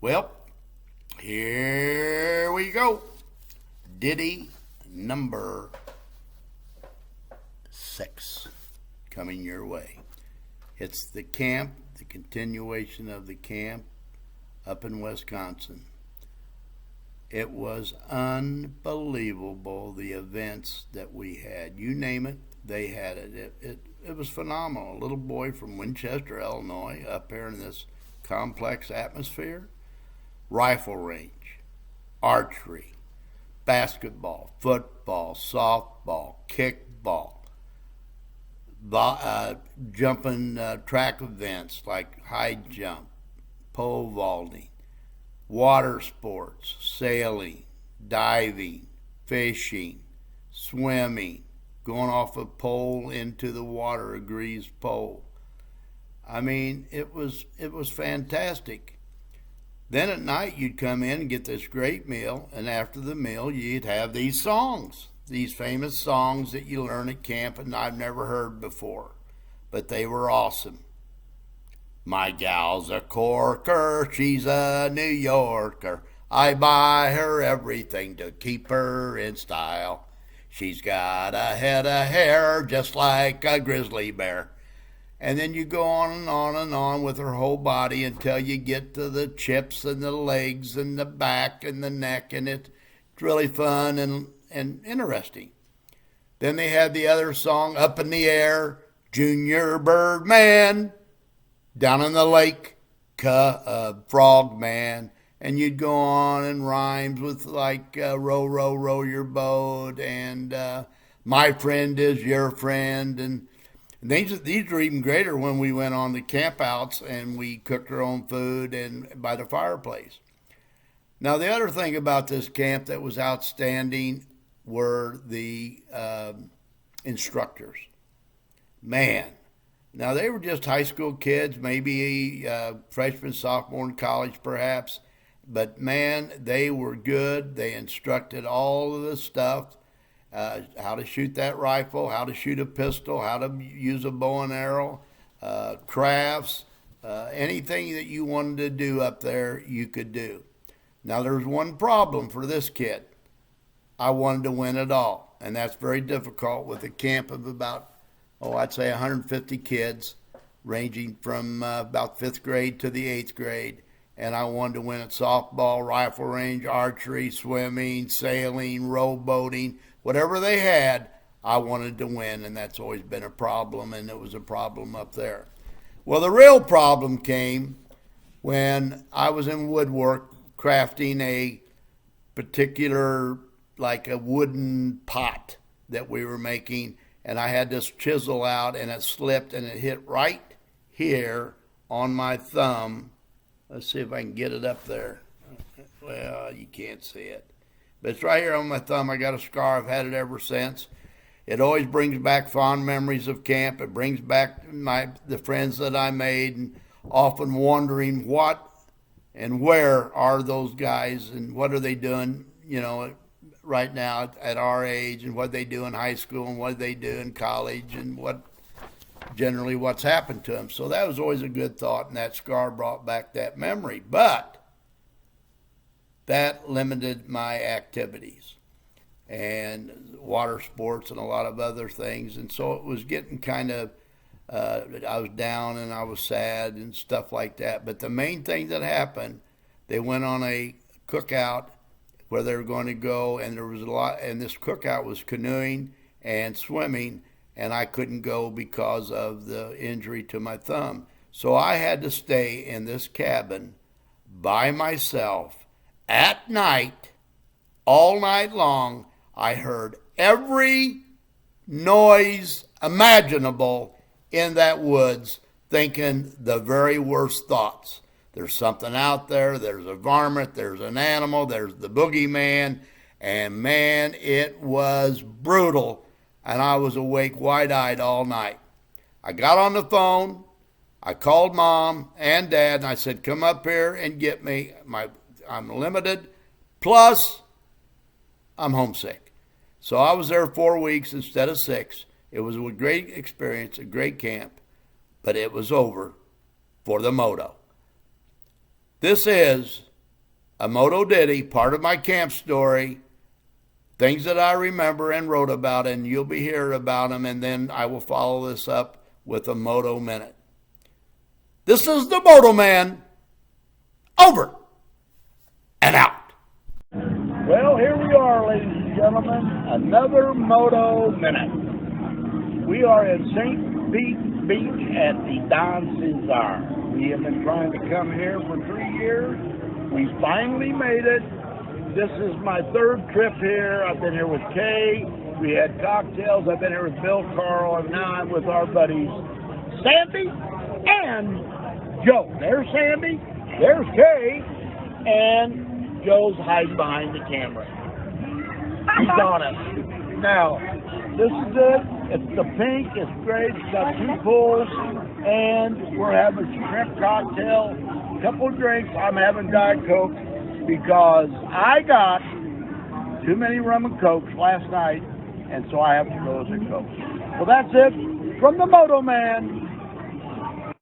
Well, here we go. Ditty number 6 coming your way. It's the camp, the continuation of the camp up in Wisconsin. It was unbelievable, the events that we had. You name it, they had it. It was phenomenal. A little boy from Winchester, Illinois, up here in this complex atmosphere. Rifle range, archery, basketball, football, softball, kickball, jumping track events like high jump, pole vaulting, water sports, sailing, diving, fishing, swimming, going off a pole into the water, a greased pole. I mean, it was fantastic. Then at night you'd come in and get this great meal, and after the meal you'd have these songs, these famous songs that you learn at camp and I've never heard before, but they were awesome. My gal's a corker, she's a New Yorker. I buy her everything to keep her in style. She's got a head of hair just like a grizzly bear. And then you go on and on and on with her whole body until you get to the chips and the legs and the back and the neck, and it's really fun and interesting. Then they had the other song, Up in the Air, Junior Birdman, Down in the Lake, Frog Man. And you'd go on and rhymes with like row, row, row your boat, and my friend is your friend. And these were even greater when we went on the campouts and we cooked our own food and by the fireplace. Now, the other thing about this camp that was outstanding were the instructors. Man, now they were just high school kids, maybe freshman, sophomore in college perhaps, but man, they were good. They instructed all of the stuff. How to shoot that rifle, how to shoot a pistol, how to use a bow and arrow, crafts, anything that you wanted to do up there, you could do. Now, there's one problem for this kid. I wanted to win it all, and that's very difficult with a camp of about, I'd say 150 kids, ranging from about 5th grade to the 8th grade. And I wanted to win at softball, rifle range, archery, swimming, sailing, rowboating, whatever they had, I wanted to win, and that's always been a problem, and it was a problem up there. Well, the real problem came when I was in woodwork crafting a particular, like a wooden pot that we were making, and I had this chisel out, and it slipped, and it hit right here on my thumb. Let's see if I can get it up there. Well, you can't see it. But it's right here on my thumb. I got a scar. I've had it ever since. It always brings back fond memories of camp. It brings back the friends that I made, and often wondering what and where are those guys and what are they doing, right now at our age, and what they do in high school and what they do in college, and what's happened to them. So that was always a good thought, and that scar brought back that memory. But that limited my activities and water sports and a lot of other things. And so it was getting kind of, I was down and I was sad and stuff like that. But the main thing that happened, they went on a cookout where they were going to go, and there was a lot, and this cookout was canoeing and swimming, and I couldn't go because of the injury to my thumb. So I had to stay in this cabin by myself at night, all night long. I heard every noise imaginable in that woods, thinking the very worst thoughts. There's something out there, there's a varmint, there's an animal, there's the boogeyman, and man, it was brutal. And I was awake wide-eyed all night. I got on the phone, I called Mom and Dad, and I said, come up here and get me. I'm limited, plus I'm homesick. So I was there 4 weeks instead of 6. It was a great experience, a great camp, but it was over for the Moto. This is a Moto Ditty, part of my camp story, things that I remember and wrote about, and you'll be hearing about them, and then I will follow this up with a Moto Minute. This is the Moto Man. Over and out. Well, here we are, ladies and gentlemen, another Moto Minute. We are at St. Pete Beach at the Don Cesar. We have been trying to come here for 3 years. We finally made it. This is my third trip here. I've been here with Kay. We had cocktails. I've been here with Bill Carl, and now I'm with our buddies Sandy and Joe. There's Sandy. There's Kay. And Joe's hiding behind the camera. He's on it. Now, this is it. It's the pink. It's great. It's got 2 pools. And we're having a shrimp cocktail, a couple of drinks. I'm having Diet Coke because I got too many rum and Cokes last night, and so I have to go with a Coke. Well, that's it from the Moto Man.